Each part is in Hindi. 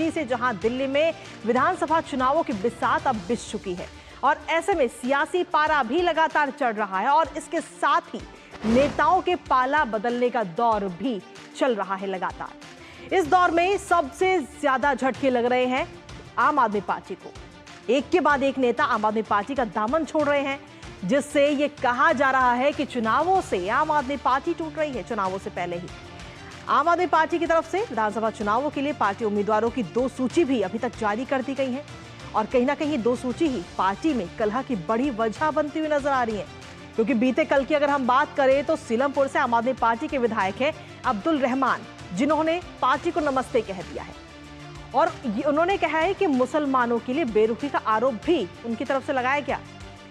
तभी से जहां दिल्ली में विधानसभा चुनावों की बिसात अब बिछ चुकी है और ऐसे में सियासी पारा भी लगातार चढ़ रहा है और इसके साथ ही नेताओं के पाला बदलने का दौर भी चल रहा है लगातार। इस दौर में सबसे ज्यादा झटके लग रहे हैं आम आदमी पार्टी को। एक के बाद एक नेता आम आदमी पार्टी का दामन छोड़ रहे हैं, जिससे ये कहा जा रहा है कि चुनावों से आम आदमी पार्टी टूट रही है। चुनावों से पहले ही आम आदमी पार्टी की तरफ से विधानसभा चुनावों के लिए पार्टी उम्मीदवारों की 2 सूची भी अभी तक जारी कर दी गई है और कहीं ना कहीं 2 सूची ही पार्टी में कलह की बड़ी वजह बनती हुई नजर आ रही है। क्योंकि बीते कल की अगर हम बात करें तो सीलमपुर से आम आदमी पार्टी के विधायक हैं अब्दुल रहमान, जिन्होंने पार्टी को नमस्ते कह दिया है और उन्होंने कहा है कि मुसलमानों के लिए बेरुखी का आरोप भी उनकी तरफ से लगाया गया।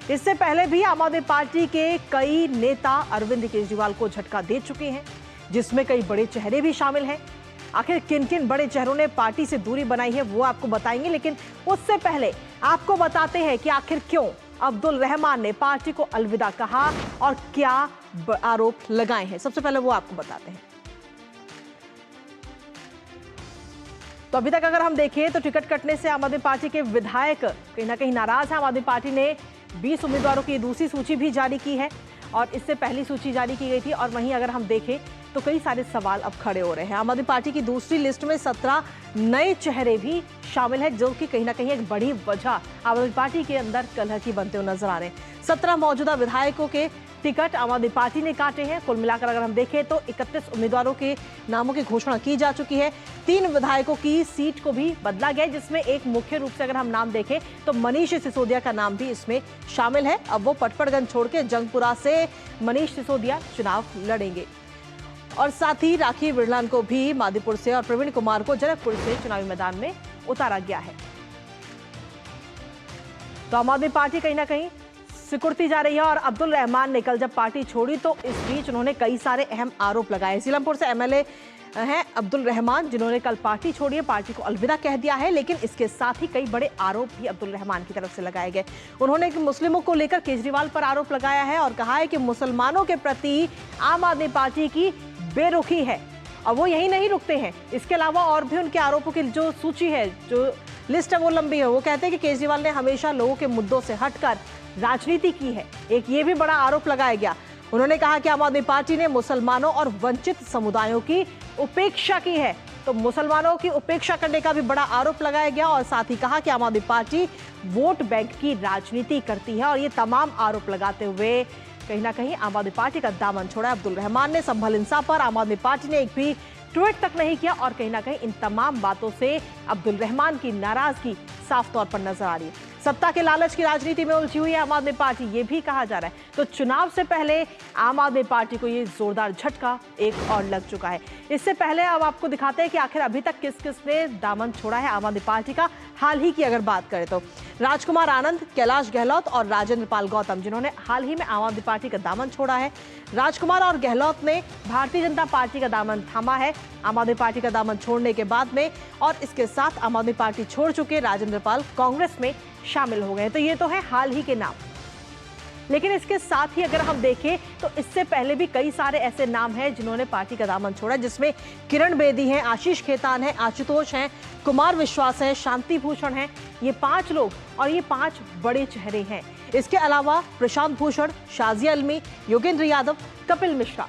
इससे पहले भी आम आदमी पार्टी के कई नेता अरविंद केजरीवाल को झटका दे चुके हैं, जिसमें कई बड़े चेहरे भी शामिल हैं। आखिर किन किन बड़े चेहरों ने पार्टी से दूरी बनाई है वो आपको बताएंगे, लेकिन उससे पहले आपको बताते हैं कि आखिर क्यों अब्दुल रहमान ने पार्टी को अलविदा कहा और क्या आरोप लगाए हैं। सबसे पहले वो आपको बताते हैं। तो अभी तक अगर हम देखें तो टिकट कटने से आम आदमी पार्टी के विधायक कहीं ना कहीं नाराज हैं। आम आदमी पार्टी ने 20 उम्मीदवारों की दूसरी सूची भी जारी की है और इससे पहली सूची जारी की गई थी और वहीं अगर हम देखें तो कई सारे सवाल अब खड़े हो रहे हैं। आम आदमी पार्टी की दूसरी लिस्ट में 17 नए चेहरे भी शामिल हैं, जो कि कहीं ना कहीं एक बड़ी वजह आम आदमी पार्टी के अंदर कलह की बनते हुए नजर आ रहे हैं। 17 मौजूदा विधायकों के टिकट आम आदमी पार्टी ने काटे हैं। कुल मिलाकर अगर हम देखें तो 31 उम्मीदवारों के नामों की घोषणा की जा चुकी है। 3 विधायकों की सीट को भी बदला गया, जिसमें एक मुख्य रूप से अगर हम नाम देखें तो मनीष सिसोदिया का नाम भी इसमें शामिल है। अब वो पटपड़गंज छोड़ के जंगपुरा से मनीष सिसोदिया चुनाव लड़ेंगे और साथ ही राखी बिरलान को भी मादीपुर से और प्रवीण कुमार को जनकपुर से चुनावी मैदान में उतारा गया है। तो आम आदमी पार्टी कहीं ना कहीं सिकुड़ती जा रही है और अब्दुल रहमान ने कल जब पार्टी छोड़ी तो इस बीच उन्होंने कई सारे अहम आरोप लगाए। सीलमपुर से एमएलए हैं अब्दुल रहमान, जिन्होंने कल पार्टी छोड़ी है, पार्टी को अलविदा कह दिया है, लेकिन इसके साथ ही कई बड़े आरोप भी अब्दुल रहमान की तरफ से लगाए गए। उन्होंने मुस्लिमों को लेकर केजरीवाल पर आरोप लगाया है और कहा है कि मुसलमानों के प्रति आम आदमी पार्टी की बेरुखी है और वो यही नहीं रुकते हैं। इसके अलावा और भी उनके आरोपों की जो सूची है, जो लिस्ट है, वो लंबी है। वो कहते हैं कि केजरीवाल ने हमेशा लोगों के मुद्दों से हटकर राजनीति की है। एक ये भी बड़ा आरोप लगाया गया। उन्होंने कहा कि आम आदमी पार्टी ने मुसलमानों और वंचित समुदायों की उपेक्षा की है, तो मुसलमानों की उपेक्षा करने का भी बड़ा आरोप लगाया गया और साथ ही कहा कि आम आदमी पार्टी वोट बैंक की राजनीति करती है और ये तमाम आरोप लगाते हुए कहीं ना कहीं आम आदमी पार्टी का दामन छोड़ा अब्दुल रहमान ने। संभल इंसाफ पर आम आदमी पार्टी ने एक भी ट्वीट तक नहीं किया और कहीं ना कहीं इन तमाम बातों से अब्दुल रहमान की नाराजगी साफ तौर पर नजर आ रही है। सत्ता के लालच की राजनीति में उलझी हुई है आम आदमी पार्टी, ये भी कहा जा रहा है। तो चुनाव से पहले आम आदमी पार्टी को ये जोरदार झटका एक और लग चुका है। इससे पहले अब आपको दिखाते हैं कि आखिर अभी तक किस किस ने दामन छोड़ा है आम आदमी पार्टी का। हाल ही की अगर बात करें तो राजकुमार आनंद, कैलाश गहलोत और राजेंद्र पाल गौतम, जिन्होंने हाल ही में आम आदमी पार्टी का दामन छोड़ा है। राजकुमार और गहलोत ने भारतीय जनता पार्टी का दामन थामा है आम आदमी पार्टी का दामन छोड़ने के बाद में, और इसके साथ आम आदमी पार्टी छोड़ चुके राजेंद्र पाल कांग्रेस में शामिल हो गए। तो ये तो है हाल ही के नाम, लेकिन इसके साथ ही अगर हम देखें तो इससे पहले भी कई सारे ऐसे नाम हैं जिन्होंने पार्टी का दामन छोड़ा, जिसमें किरण बेदी हैं, आशीष खेतान हैं, आशुतोष हैं, कुमार विश्वास हैं, शांति भूषण हैं। ये 5 लोग और ये 5 बड़े चेहरे हैं। इसके अलावा प्रशांत भूषण, शाजिया अलमी, योगेंद्र यादव, कपिल मिश्रा,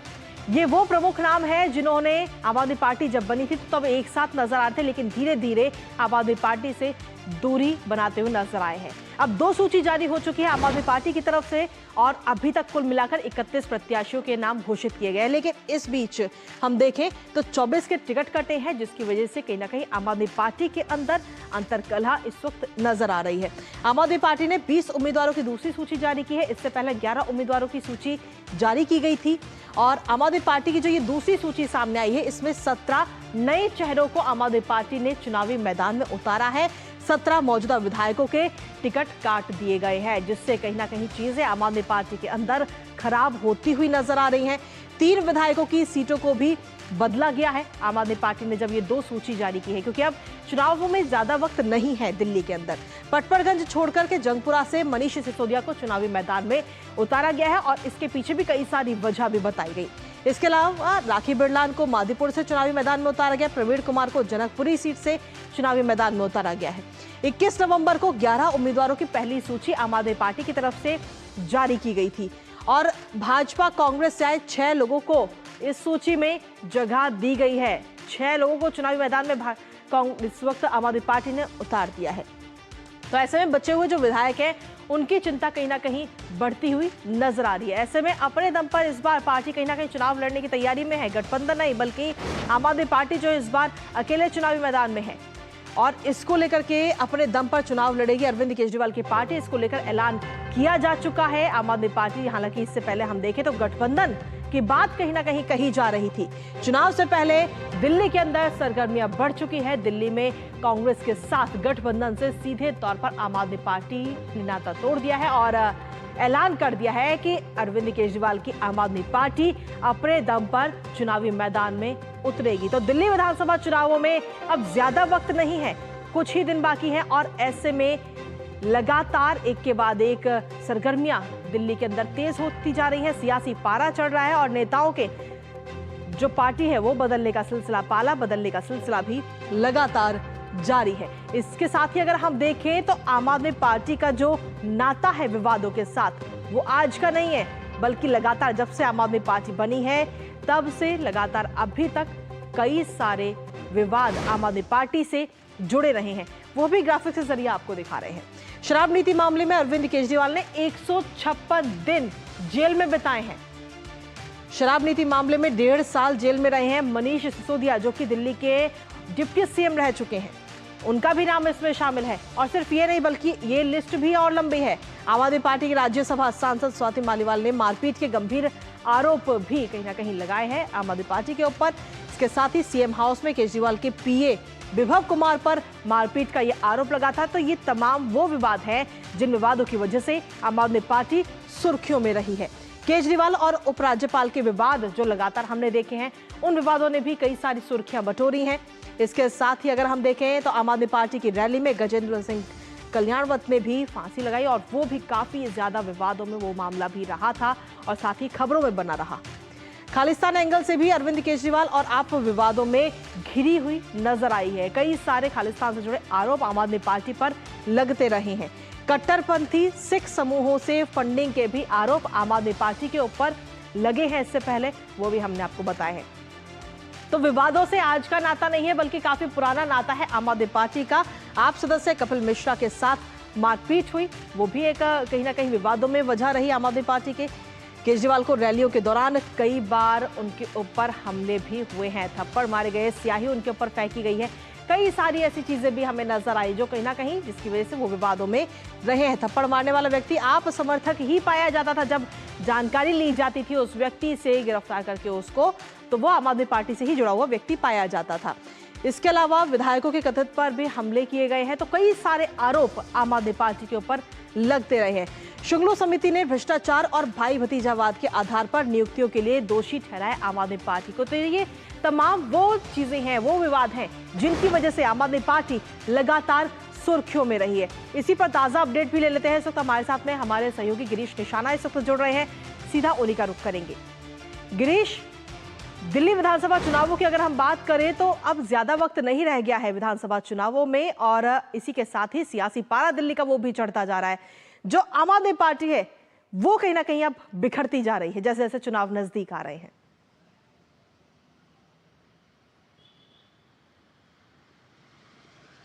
ये वो प्रमुख नाम हैं जिन्होंने आम आदमी पार्टी जब बनी थी तो तब एक साथ नजर आते थे, लेकिन धीरे धीरे आम आदमी पार्टी से दूरी बनाते हुए नजर आए हैं। अब 2 सूची जारी हो चुकी है आम आदमी पार्टी की तरफ से और अभी तक कुल मिलाकर 31 प्रत्याशियों के नाम घोषित किए गए हैं, लेकिन इस बीच हम देखें तो 24 के टिकट कटे हैं, जिसकी वजह से कहीं ना कहीं आम आदमी पार्टी के अंदर अंतर्कलह इस वक्त नजर आ रही है। आम आदमी पार्टी ने 20 उम्मीदवारों की दूसरी सूची जारी की है। इससे पहले 11 उम्मीदवारों की सूची जारी की गई थी और आम आदमी पार्टी की जो ये दूसरी सूची सामने आई है, इसमें 17 नए चेहरों को आम आदमी पार्टी ने चुनावी मैदान में उतारा है। 17 मौजूदा विधायकों के टिकट काट दिए गए हैं, जिससे कहीं ना कहीं चीजें आम आदमी पार्टी के अंदर खराब होती हुई नजर आ रही हैं। 3 विधायकों की सीटों को भी बदला गया है आम आदमी पार्टी ने जब ये 2 सूची जारी की है, क्योंकि अब चुनावों में ज्यादा वक्त नहीं है दिल्ली के अंदर। पटपड़गंज छोड़कर के जंगपुरा से मनीष सिसोदिया को चुनावी मैदान में उतारा गया है और इसके पीछे भी कई सारी वजह भी बताई गई। इसके अलावा राखी बिरलान को मादीपुर से चुनावी मैदान में उतारा गया, प्रवीण कुमार को जनकपुरी सीट से चुनावी मैदान में उतारा गया है। 21 नवंबर को 11 उम्मीदवारों की पहली सूची आम आदमी पार्टी की तरफ से जारी की गई थी और भाजपा कांग्रेस से आए 6 लोगों को इस सूची में जगह दी गई है। 6 लोगों को चुनावी मैदान में इस वक्त आम आदमी पार्टी ने उतार दिया है। तो ऐसे में बचे हुए जो विधायक हैं उनकी चिंता कहीं ना कहीं बढ़ती हुई नजर आ रही है। ऐसे में अपने दम पर इस बार पार्टी कहीं ना कहीं चुनाव लड़ने की तैयारी में है। गठबंधन नहीं बल्कि आम आदमी पार्टी जो इस बार अकेले चुनावी मैदान में है और इसको लेकर के अपने दम पर चुनाव लड़ेगी अरविंद केजरीवाल की पार्टी। इसको लेकर ऐलान किया जा चुका है आम आदमी पार्टी। हालांकि इससे पहले हम देखें तो गठबंधन की बात कहीं ना कहीं कही जा रही थी। चुनाव से पहले दिल्ली के अंदर सरगर्मियां बढ़ चुकी है। दिल्ली में कांग्रेस के साथ गठबंधन से सीधे तौर पर आम आदमी पार्टी ने नाता तोड़ दिया है और ऐलान कर दिया है कि अरविंद केजरीवाल की आम आदमी पार्टी अपने दम पर चुनावी मैदान में उतरेगी। तो दिल्ली विधानसभा चुनावों में अब ज्यादा वक्त नहीं है, कुछ ही दिन बाकी है और ऐसे में लगातार एक के बाद एक सरगर्मियां दिल्ली के अंदर तेज होती जा रही है। सियासी पारा चढ़ रहा है और नेताओं के जो पार्टी है वो बदलने का सिलसिला, पाला बदलने का सिलसिला भी लगातार जारी है। इसके साथ ही अगर हम देखें तो आम आदमी पार्टी का जो नाता है विवादों के साथ वो आज का नहीं है, बल्कि लगातार जब से आम आदमी पार्टी बनी है तब से लगातार अभी तक कई सारे विवाद आम आदमी पार्टी से जुड़े रहे हैं, वो भी ग्राफिक के जरिए आपको दिखा रहे हैं। शराब नीति मामले में अरविंद केजरीवाल ने 156 दिन जेल में बिताए हैं। शराब नीति मामले में 1.5 साल जेल में रहे हैं मनीष सिसोदिया, जो कि दिल्ली के डिप्टी सीएम रह चुके हैं। उनका भी नाम इसमें शामिल है और सिर्फ ये नहीं बल्कि ये लिस्ट भी और लंबी है। आम आदमी पार्टी की राज्यसभा सांसद स्वाति मालीवाल ने मारपीट के गंभीर आरोप भी कहीं ना कहीं लगाए हैं आम आदमी पार्टी के ऊपर। इसके साथ ही सीएम हाउस में केजरीवाल के पीए विभव कुमार पर मारपीट का ये आरोप लगा था। तो ये तमाम वो विवाद हैं जिन विवादों की वजह से आम आदमी पार्टी सुर्खियों में रही है। केजरीवाल और उपराज्यपाल के विवाद जो लगातार हमने देखे हैं, उन विवादों ने भी कई सारी सुर्खियां बटोरी हैं। इसके साथ ही अगर हम देखें तो आम आदमी पार्टी की रैली में गजेंद्र सिंह कल्याणवत ने भी फांसी लगाई और वो भी काफी ज्यादा विवादों में वो मामला भी रहा था और साथ ही खबरों में बना रहा। खालिस्तान एंगल से भी अरविंद केजरीवाल और आप विवादों में घिरी हुई नजर आई है। कई सारे खालिस्तान से जुड़े आरोप आम आदमी पार्टी पर लगते रहे हैं। कट्टरपंथी सिख समूहों से फंडिंग के भी आरोप आम आदमी पार्टी के ऊपर लगे हैं इससे पहले, वो भी हमने आपको बताए हैं। तो विवादों से आज का नाता नहीं है बल्कि काफी पुराना नाता है आम आदमी पार्टी का। आप सदस्य कपिल मिश्रा के साथ मारपीट हुई, वो भी एक कहीं ना कहीं विवादों में वजह रही आम आदमी पार्टी के। केजरीवाल को रैलियों के दौरान कई बार उनके ऊपर हमले भी हुए हैं, थप्पड़ मारे गए, स्याही उनके ऊपर फेंकी गई है। कई सारी ऐसी चीजें भी हमें नजर आई जो कहीं ना कहीं जिसकी वजह से वो विवादों में रहे हैं। थप्पड़ मारने वाला व्यक्ति आप समर्थक ही पाया जाता था। जब जानकारी ली जाती थी उस व्यक्ति से गिरफ्तार करके उसको, तो वो आम आदमी पार्टी से ही जुड़ा हुआ व्यक्ति पाया जाता था। इसके अलावा विधायकों के कथित पर भी हमले किए गए हैं। तो कई सारे आरोप आम आदमी पार्टी के ऊपर लगते रहे हैं। शुंगलू समिति ने भ्रष्टाचार और भाई भतीजावाद के आधार पर नियुक्तियों के लिए दोषी ठहराया आम आदमी पार्टी को। तो ये तमाम वो चीजें हैं, वो विवाद हैं जिनकी वजह से आम आदमी पार्टी लगातार सुर्खियों में रही है। इसी पर ताजा अपडेट भी ले लेते हैं। इस वक्त हमारे साथ में हमारे सहयोगी गिरीश निशाना इस वक्त जुड़ रहे हैं, सीधा उन्हीं का रुख करेंगे। गिरीश, दिल्ली विधानसभा चुनावों की अगर हम बात करें तो अब ज्यादा वक्त नहीं रह गया है विधानसभा चुनावों में और इसी के साथ ही सियासी पारा दिल्ली का वो भी चढ़ता जा रहा है। जो आम आदमी पार्टी है वो कहीं ना कहीं अब बिखरती जा रही है जैसे जैसे चुनाव नजदीक आ रहे हैं।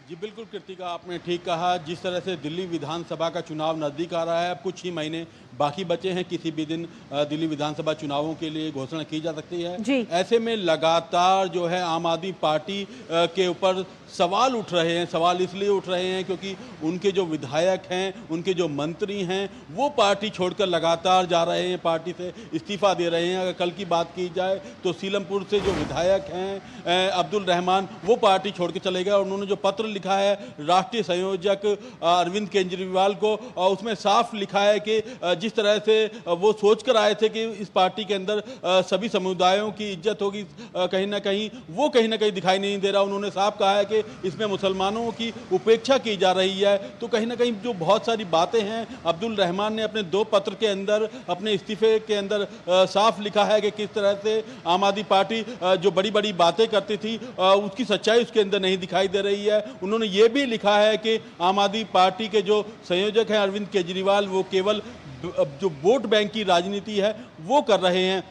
जी बिल्कुल कृतिका, आपने ठीक कहा। जिस तरह से दिल्ली विधानसभा का चुनाव नज़दीक आ रहा है, अब कुछ ही महीने बाकी बचे हैं, किसी भी दिन दिल्ली विधानसभा चुनावों के लिए घोषणा की जा सकती है। ऐसे में लगातार जो है आम आदमी पार्टी के ऊपर सवाल उठ रहे हैं। सवाल इसलिए उठ रहे हैं क्योंकि उनके जो विधायक हैं, उनके जो मंत्री हैं, वो पार्टी छोड़कर लगातार जा रहे हैं, पार्टी से इस्तीफा दे रहे हैं। अगर कल की बात की जाए तो सीलमपुर से जो विधायक हैं अब्दुल रहमान, वो पार्टी छोड़ के चले गए और उन्होंने जो पत्र लिखा है राष्ट्रीय संयोजक अरविंद केजरीवाल को, और उसमें साफ लिखा है कि जिस तरह से वो सोच कर आए थे कि इस पार्टी के अंदर सभी समुदायों की इज्जत होगी, कहीं ना कहीं दिखाई नहीं दे रहा। उन्होंने साफ कहा है कि इसमें मुसलमानों की उपेक्षा की जा रही है। तो कहीं ना कहीं जो बहुत सारी बातें हैं, अब्दुल रहमान ने अपने 2 पत्र के अंदर, अपने इस्तीफे के अंदर साफ लिखा है कि किस तरह से आम आदमी पार्टी जो बड़ी बड़ी बातें करती थी उसकी सच्चाई उसके अंदर नहीं दिखाई दे रही है। उन्होंने ये भी लिखा है कि आम आदमी पार्टी के जो संयोजक हैं अरविंद केजरीवाल, वो केवल जो वोट बैंक की राजनीति है वो कर रहे हैं।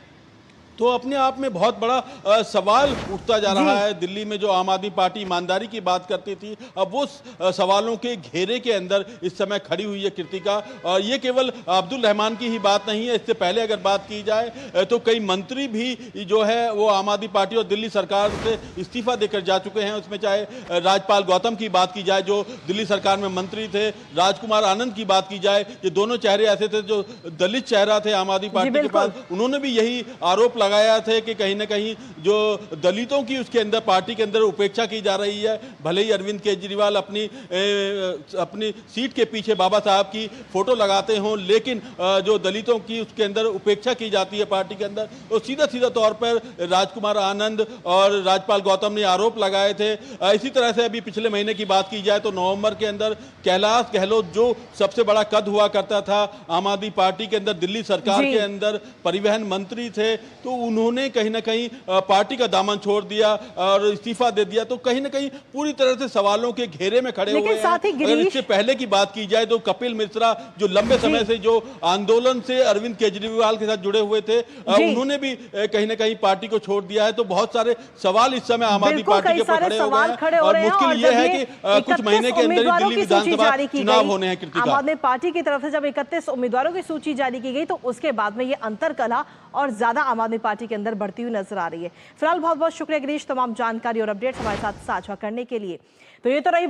तो अपने आप में बहुत बड़ा सवाल उठता जा रहा है। दिल्ली में जो आम आदमी पार्टी ईमानदारी की बात करती थी, अब वो सवालों के घेरे के अंदर इस समय खड़ी हुई है कृतिका। और ये केवल अब्दुल रहमान की ही बात नहीं है, इससे पहले अगर बात की जाए तो कई मंत्री भी जो है वो आम आदमी पार्टी और दिल्ली सरकार से इस्तीफा देकर जा चुके हैं। उसमें चाहे राजपाल गौतम की बात की जाए जो दिल्ली सरकार में मंत्री थे, राजकुमार आनंद की बात की जाए, ये दोनों चेहरे ऐसे थे जो दलित चेहरा थे आम आदमी पार्टी के पास। उन्होंने भी यही आरोप लगाया थे कि कहीं ना कहीं जो दलितों की उसके अंदर पार्टी के अंदर उपेक्षा की जा रही है। भले ही अरविंद केजरीवाल अपनी सीट के पीछे बाबा साहब की फोटो लगाते हों, लेकिन जो दलितों की उसके अंदर उपेक्षा की जाती है पार्टी के अंदर, तो सीधा तौर पर राजकुमार आनंद और राजपाल गौतम ने आरोप लगाए थे। इसी तरह से अभी पिछले महीने की बात की जाए तो नवंबर के अंदर कैलाश गहलोत जो सबसे बड़ा कद हुआ करता था आम आदमी पार्टी के अंदर, दिल्ली सरकार के अंदर परिवहन मंत्री थे, तो उन्होंने कहीं ना कहीं पार्टी का दामन छोड़ दिया और इस्तीफा दे दिया। तो कहीं ना कहीं पूरी तरह से सवालों के घेरे में खड़े हुए हैं। अगर इससे पहले की बात की जाए तो कपिल मिश्रा जो लंबे समय से जो आंदोलन से अरविंद केजरीवाल के साथ जुड़े हुए थे, उन्होंने भी कहीं ना कहीं पार्टी को छोड़ दिया है। तो बहुत सारे सवाल इस समय आम आदमी पार्टी के ऊपर खड़े हो गए हैं और मुश्किल ये है कि कुछ महीने के अंदर ही दिल्ली विधानसभा चुनाव होने हैं। कृतिका, आम आदमी पार्टी की तरफ से जब 31 उम्मीदवारों की सूची जारी की गई तो उसके बाद में ये अंतरकलह और ज्यादा आम आदमी पार्टी के अंदर बढ़ती हुई नजर आ रही है। फिलहाल बहुत बहुत शुक्रिया गिरीश, तमाम जानकारी और अपडेट्स हमारे साथ साझा करने के लिए। तो ये तो रही